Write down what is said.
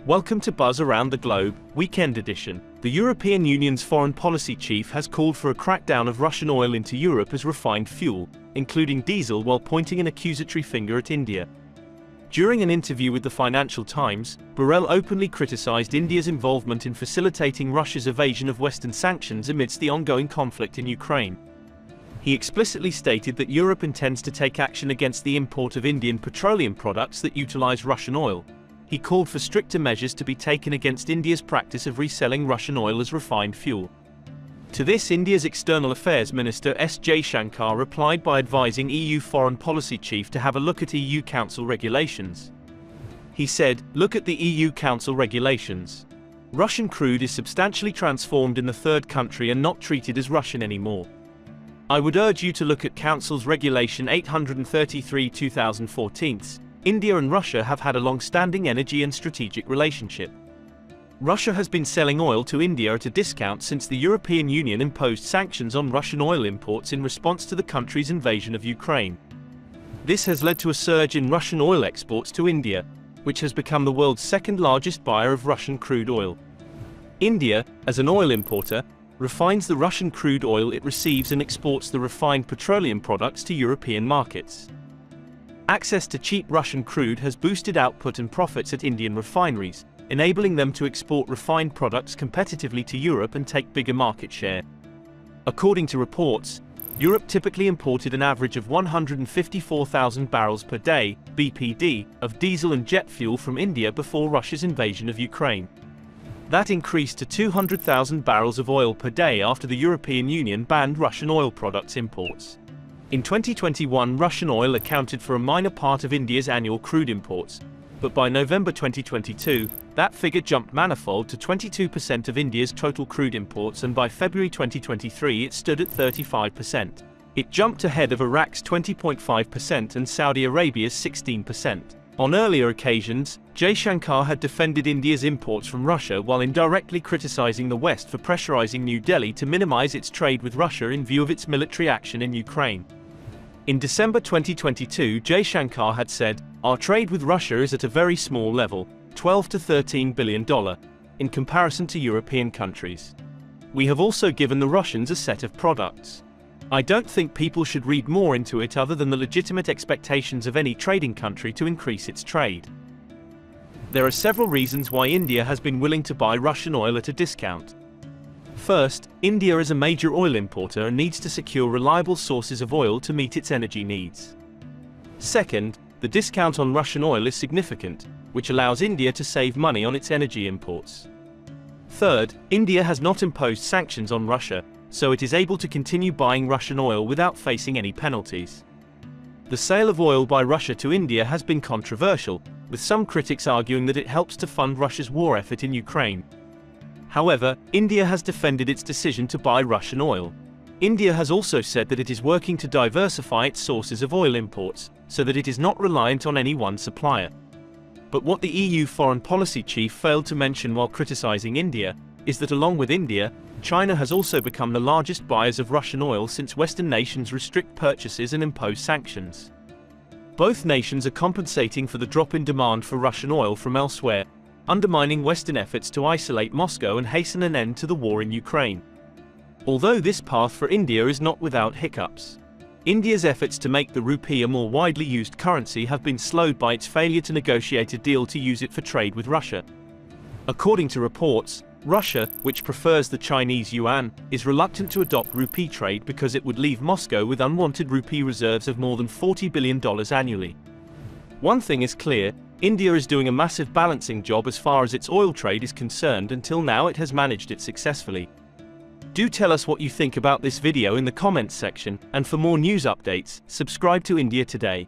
Welcome to Buzz Around the Globe, Weekend Edition. The European Union's foreign policy chief has called for a crackdown of Russian oil into Europe as refined fuel, including diesel, while pointing an accusatory finger at India. During an interview with the Financial Times, Borell openly criticized India's involvement in facilitating Russia's evasion of Western sanctions amidst the ongoing conflict in Ukraine. He explicitly stated that Europe intends to take action against the import of Indian petroleum products that utilize Russian oil. He called for stricter measures to be taken against India's practice of reselling Russian oil as refined fuel. To this, India's External Affairs Minister Jaishankar replied by advising EU foreign policy chief to have a look at EU Council regulations. He said, "Look at the EU Council regulations. Russian crude is substantially transformed in the third country and not treated as Russian anymore. I would urge you to look at Council's Regulation 833/2014. India and Russia have had a long-standing energy and strategic relationship. Russia has been selling oil to India at a discount since the European Union imposed sanctions on Russian oil imports in response to the country's invasion of Ukraine. This has led to a surge in Russian oil exports to India, which has become the world's second-largest buyer of Russian crude oil. India, as an oil importer, refines the Russian crude oil it receives and exports the refined petroleum products to European markets. Access to cheap Russian crude has boosted output and profits at Indian refineries, enabling them to export refined products competitively to Europe and take bigger market share. According to reports, Europe typically imported an average of 154,000 barrels per day (BPD) of diesel and jet fuel from India before Russia's invasion of Ukraine. That increased to 200,000 barrels of oil per day after the European Union banned Russian oil products imports. In 2021, Russian oil accounted for a minor part of India's annual crude imports, but by November 2022, that figure jumped manifold to 22% of India's total crude imports, and by February 2023 it stood at 35%. It jumped ahead of Iraq's 20.5% and Saudi Arabia's 16%. On earlier occasions, Jaishankar had defended India's imports from Russia while indirectly criticizing the West for pressurizing New Delhi to minimize its trade with Russia in view of its military action in Ukraine. In December 2022, Jaishankar had said, "Our trade with Russia is at a very small level, $12 to $13 billion, in comparison to European countries. We have also given the Russians a set of products. I don't think people should read more into it other than the legitimate expectations of any trading country to increase its trade." There are several reasons why India has been willing to buy Russian oil at a discount. First, India is a major oil importer and needs to secure reliable sources of oil to meet its energy needs. Second, the discount on Russian oil is significant, which allows India to save money on its energy imports. Third, India has not imposed sanctions on Russia, so it is able to continue buying Russian oil without facing any penalties. The sale of oil by Russia to India has been controversial, with some critics arguing that it helps to fund Russia's war effort in Ukraine. However, India has defended its decision to buy Russian oil. India has also said that it is working to diversify its sources of oil imports, so that it is not reliant on any one supplier. But what the EU foreign policy chief failed to mention while criticizing India is that along with India, China has also become the largest buyers of Russian oil since Western nations restrict purchases and impose sanctions. Both nations are compensating for the drop in demand for Russian oil from elsewhere, undermining Western efforts to isolate Moscow and hasten an end to the war in Ukraine. Although this path for India is not without hiccups. India's efforts to make the rupee a more widely used currency have been slowed by its failure to negotiate a deal to use it for trade with Russia. According to reports, Russia, which prefers the Chinese yuan, is reluctant to adopt rupee trade because it would leave Moscow with unwanted rupee reserves of more than $40 billion annually. One thing is clear, India is doing a massive balancing job as far as its oil trade is concerned. Until now it has managed it successfully. Do tell us what you think about this video in the comments section, and for more news updates, subscribe to India Today.